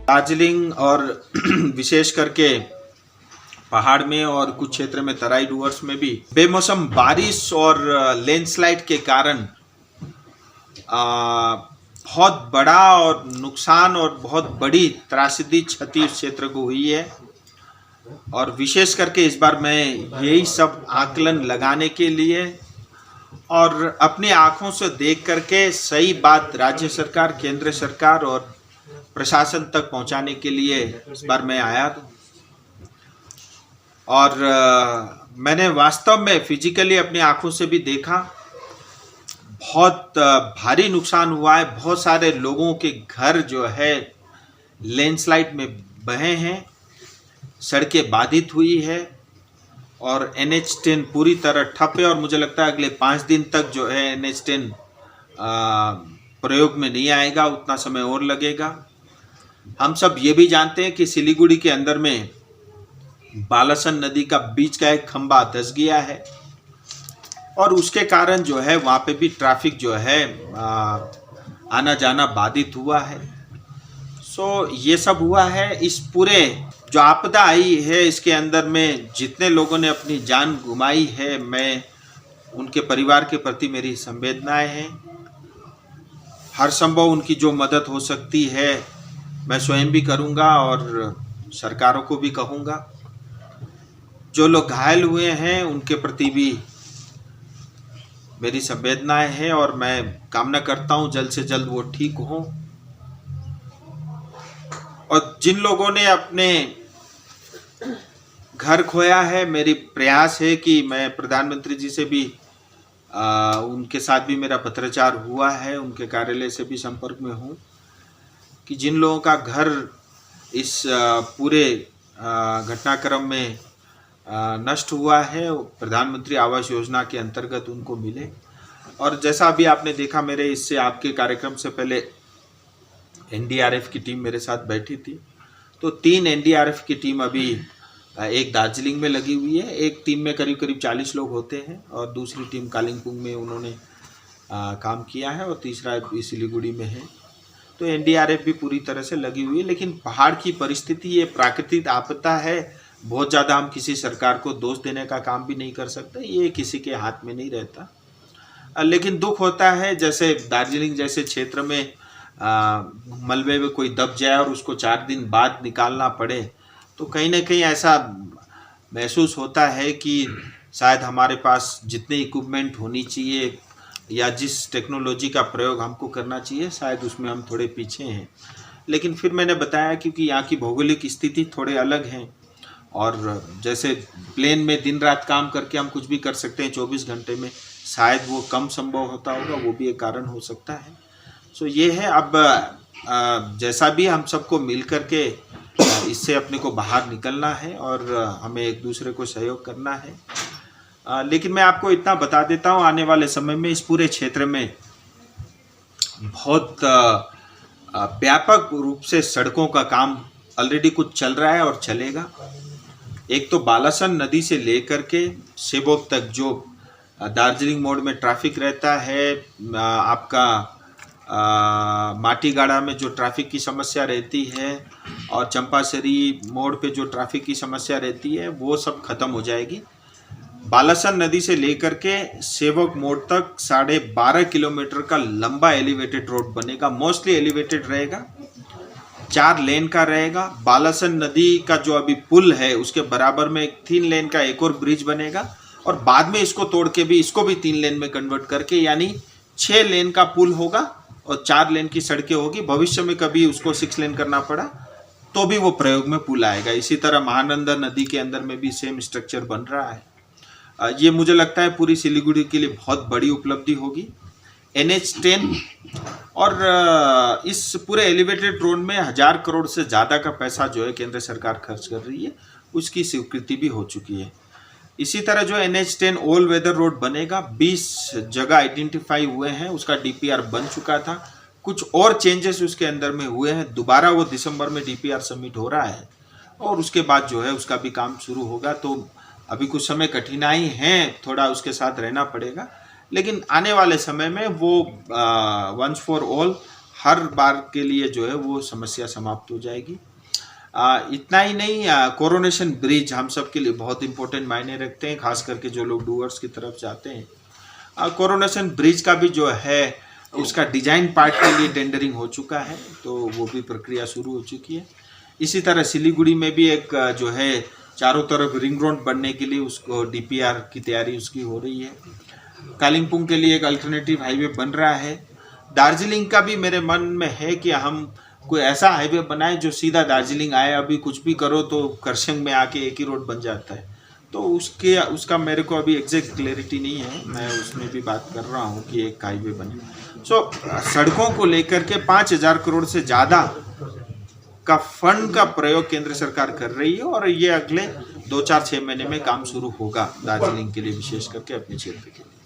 दार्जिलिंग और विशेष करके पहाड़ में और कुछ क्षेत्र में तराई डूवर्स में भी बेमौसम बारिश और लैंडस्लाइड के कारण बहुत बड़ा और नुकसान और बहुत बड़ी त्रासदी क्षति उस क्षेत्र को हुई है। और विशेष करके इस बार मैं यही सब आकलन लगाने के लिए और अपनी आंखों से देख करके सही बात राज्य सरकार, केंद्र सरकार और प्रशासन तक पहुंचाने के लिए इस बार मैं आया। और मैंने वास्तव में फिजिकली अपनी आंखों से भी देखा, बहुत भारी नुकसान हुआ है। बहुत सारे लोगों के घर जो है लैंडस्लाइड में बहे हैं, सड़कें बाधित हुई है और NH10 पूरी तरह ठप है। और मुझे लगता है अगले 5 दिन तक जो है NH10 प्रयोग में नहीं आएगा, उतना समय और लगेगा। हम सब ये भी जानते हैं कि सिलीगुड़ी के अंदर में बालासन नदी का बीच का एक खंभा धंस गया है और उसके कारण जो है वहाँ पे भी ट्रैफिक जो है आना जाना बाधित हुआ है। ये सब हुआ है। इस पूरे जो आपदा आई है इसके अंदर में जितने लोगों ने अपनी जान गुमाई है, मैं उनके परिवार के प्रति मेरी संवेदनाएं हैं। हर संभव उनकी जो मदद हो सकती है मैं स्वयं भी करूंगा और सरकारों को भी कहूंगा। जो लोग घायल हुए हैं उनके प्रति भी मेरी संवेदनाएं हैं और मैं कामना करता हूं जल्द से जल्द वो ठीक हों। और जिन लोगों ने अपने घर खोया है, मेरी प्रयास है कि मैं प्रधानमंत्री जी से भी उनके साथ भी मेरा पत्राचार हुआ है, उनके कार्यालय से भी संपर्क में हूँ कि जिन लोगों का घर इस पूरे घटनाक्रम में नष्ट हुआ है प्रधानमंत्री आवास योजना के अंतर्गत उनको मिले। और जैसा अभी आपने देखा मेरे इससे आपके कार्यक्रम से पहले NDRF की टीम मेरे साथ बैठी थी, तो 3 NDRF की टीम अभी एक दार्जिलिंग में लगी हुई है। एक टीम में करीब करीब 40 लोग होते हैं और दूसरी टीम कालिम्पोंग में उन्होंने काम किया है और तीसरा सिलीगुड़ी में है। तो NDRF भी पूरी तरह से लगी हुई है। लेकिन पहाड़ की परिस्थिति ये प्राकृतिक आपदा है, बहुत ज़्यादा हम किसी सरकार को दोष देने का काम भी नहीं कर सकते, ये किसी के हाथ में नहीं रहता। लेकिन दुख होता है जैसे दार्जिलिंग जैसे क्षेत्र में मलबे में कोई दब जाए और उसको 4 दिन बाद निकालना पड़े, तो कहीं ना कहीं ऐसा महसूस होता है कि शायद हमारे पास जितने इक्विपमेंट होनी चाहिए या जिस टेक्नोलॉजी का प्रयोग हमको करना चाहिए शायद उसमें हम थोड़े पीछे हैं। लेकिन फिर मैंने बताया क्योंकि यहाँ की भौगोलिक स्थिति थोड़े अलग हैं और जैसे प्लेन में दिन रात काम करके हम कुछ भी कर सकते हैं 24 घंटे में, शायद वो कम संभव होता होगा, वो भी एक कारण हो सकता है। ये है। अब जैसा भी हम सबको मिल करके इससे अपने को बाहर निकलना है और हमें एक दूसरे को सहयोग करना है। लेकिन मैं आपको इतना बता देता हूँ, आने वाले समय में इस पूरे क्षेत्र में बहुत व्यापक रूप से सड़कों का काम ऑलरेडी कुछ चल रहा है और चलेगा। एक तो बालासन नदी से लेकर के सेबोक तक जो दार्जिलिंग मोड़ में ट्रैफिक रहता है, आपका माटीगाड़ा में जो ट्रैफिक की समस्या रहती है और चंपासरी मोड़ पे जो ट्रैफिक की समस्या रहती है वो सब खत्म हो जाएगी। बालासन नदी से लेकर के सेवक मोड़ तक 12.5 किलोमीटर का लंबा एलिवेटेड रोड बनेगा, मोस्टली एलिवेटेड रहेगा, 4 लेन का रहेगा। बालासन नदी का जो अभी पुल है उसके बराबर में 3 लेन का एक और ब्रिज बनेगा और बाद में इसको तोड़ के भी इसको भी 3 लेन में कन्वर्ट करके यानी 6 लेन का पुल होगा और 4 लेन की सड़कें होगी। भविष्य में कभी उसको 6 लेन करना पड़ा तो भी वो प्रयोग में पुल आएगा। इसी तरह महानंदा नदी के अंदर में भी सेम स्ट्रक्चर बन रहा है। ये मुझे लगता है पूरी सिलीगुड़ी के लिए बहुत बड़ी उपलब्धि होगी। NH10 और इस पूरे एलिवेटेड रोड में 1000 करोड़ से ज़्यादा का पैसा जो है केंद्र सरकार खर्च कर रही है, उसकी स्वीकृति भी हो चुकी है। इसी तरह जो NH10 ऑल वेदर रोड बनेगा, 20 जगह आइडेंटिफाई हुए हैं, उसका DPR बन चुका था, कुछ और चेंजेस उसके अंदर में हुए हैं। दोबारा वो दिसंबर में DPR सबमिट हो रहा है और उसके बाद जो है उसका भी काम शुरू होगा। तो अभी कुछ समय कठिनाई है, थोड़ा उसके साथ रहना पड़ेगा, लेकिन आने वाले समय में वो वंस फॉर ऑल हर बार के लिए जो है वो समस्या समाप्त हो जाएगी। इतना ही नहीं, कोरोनेशन ब्रिज हम सब के लिए बहुत इंपॉर्टेंट मायने रखते हैं, खास करके जो लोग डूअर्स की तरफ जाते हैं। कोरोनेशन ब्रिज का भी जो है उसका डिजाइन पार्ट के लिए टेंडरिंग हो चुका है, तो वो भी प्रक्रिया शुरू हो चुकी है। इसी तरह सिलीगुड़ी में भी एक जो है चारों तरफ रिंग रोड बनने के लिए उसको डीपीआर की तैयारी उसकी हो रही है। कालिम्पोंग के लिए एक अल्टरनेटिव हाईवे बन रहा है। दार्जिलिंग का भी मेरे मन में है कि हम कोई ऐसा हाईवे बनाए जो सीधा दार्जिलिंग आए। अभी कुछ भी करो तो करसंग में आके एक ही रोड बन जाता है, तो उसका मेरे को अभी एग्जैक्ट क्लैरिटी नहीं है। मैं उसमें भी बात कर रहा हूँ कि एक हाईवे बने। सड़कों को लेकर के 5,000 करोड़ से ज़्यादा का फंड का प्रयोग केंद्र सरकार कर रही है, और ये अगले 2-4-6 महीने में काम शुरू होगा दार्जिलिंग के लिए, विशेष करके अपने क्षेत्र के लिए।